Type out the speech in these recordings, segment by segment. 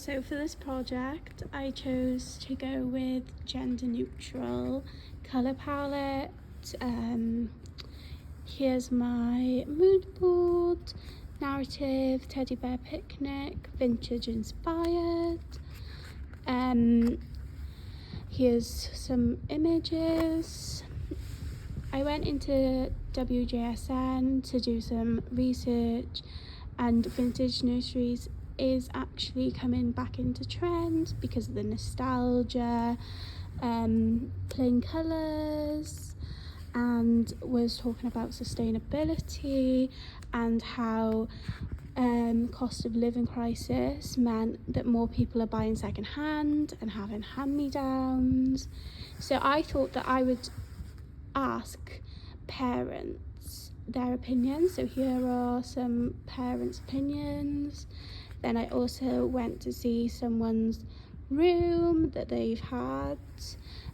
So for this project, I chose to go with gender neutral colour palette. Here's my mood board, narrative, teddy bear picnic, vintage inspired. Here's some images. I went into WJSN to do some research, and vintage nurseries is actually coming back into trend because of the nostalgia, plain colours, and was talking about sustainability and how cost of living crisis meant that more people are buying second hand and having hand-me-downs. So I thought that I would ask parents their opinions. So here are some parents' opinions. Then I also went to see someone's room that they've had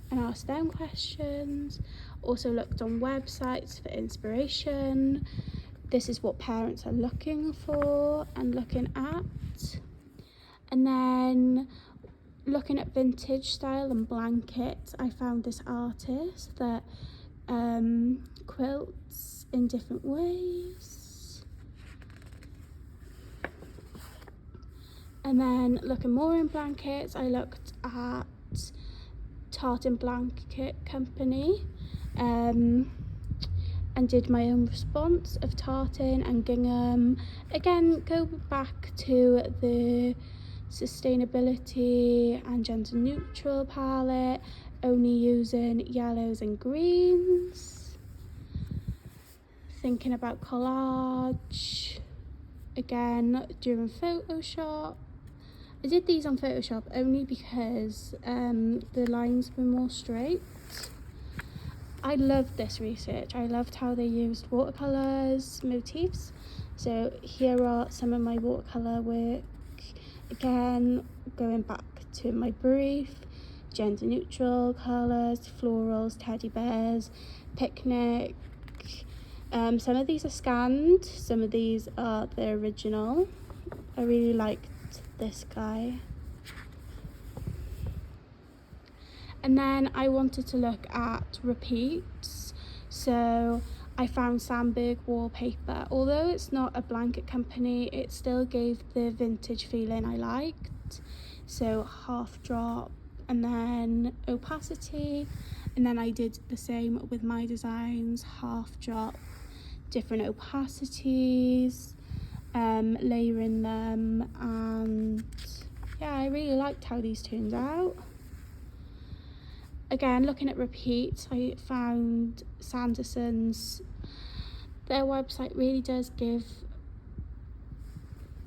and asked them questions. Also looked on websites for inspiration. This is what parents are looking for and looking at. And then looking at vintage style and blankets, I found this artist that quilts in different ways. And then looking more in blankets, I looked at Tartan Blanket Company and did my own response of tartan and gingham. Again, go back to the sustainability and gender neutral palette, only using yellows and greens. Thinking about collage, again doing Photoshop. I did these on Photoshop only because the lines were more straight. I loved this research. I loved how they used watercolours, motifs. So here are some of my watercolour work. Again, going back to my brief, gender neutral colours, florals, teddy bears, picnic. Some of these are scanned, some of these are the original. I really liked this guy. And then I wanted to look at repeats. So I found Sandberg wallpaper. Although it's not a blanket company, it still gave the vintage feeling I liked. So half drop and then opacity. And then I did the same with my designs, half drop, different opacities, layering them, and yeah, I really liked how these turned out. Again, looking at repeats, I found Sanderson's. Their website really does give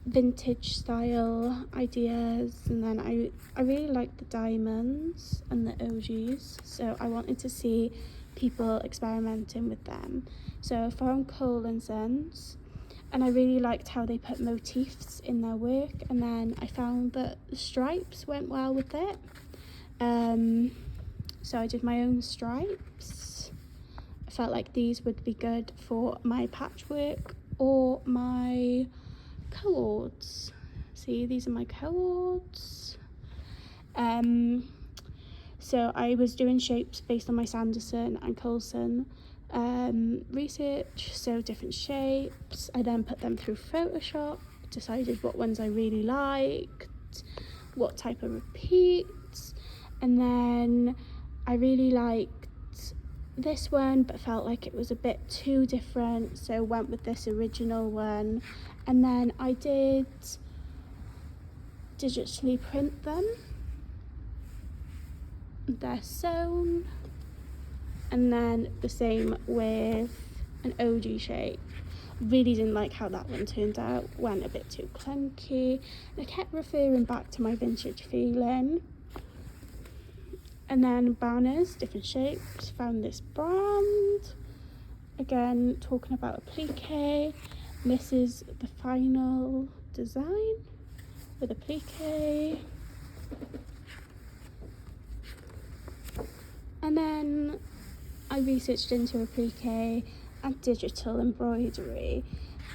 vintage style ideas, and then I really like the diamonds and the OGs, so I wanted to see people experimenting with them. So I found Cole and Sons, and I really liked how they put motifs in their work, and then I found that the stripes went well with it. So I did my own stripes. I felt like these would be good for my patchwork or my cords. See, these are my cords. So I was doing shapes based on my Sanderson and Coulson research, so different shapes. I then put them through Photoshop, decided what ones I really liked, what type of repeats, and then I really liked this one but felt like it was a bit too different, so went with this original one. And then I did digitally print them. They're sewn. And then the same with an OG shape. Really didn't like how that one turned out, went a bit too clunky. I kept referring back to my vintage feeling. And then banners, different shapes, found this brand. Again, talking about applique. This is the final design with applique. And then I researched into applique and digital embroidery.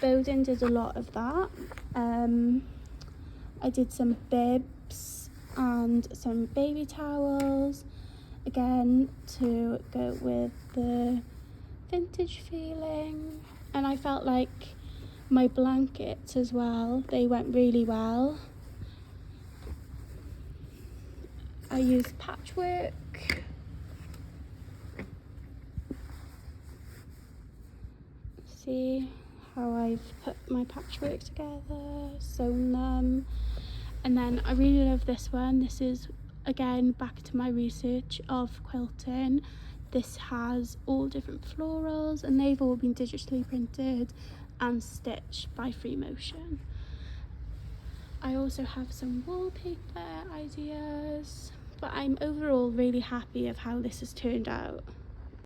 Bowden did a lot of that. I did some bibs wipes and some baby towels, again to go with the vintage feeling. And I felt like my blankets as well, they went really well. I used patchwork. See how I've put my patchwork together, sewn them. And then I really love this one. This is, again, back to my research of quilting. This has all different florals and they've all been digitally printed and stitched by Free Motion. I also have some wallpaper ideas, but I'm overall really happy of how this has turned out.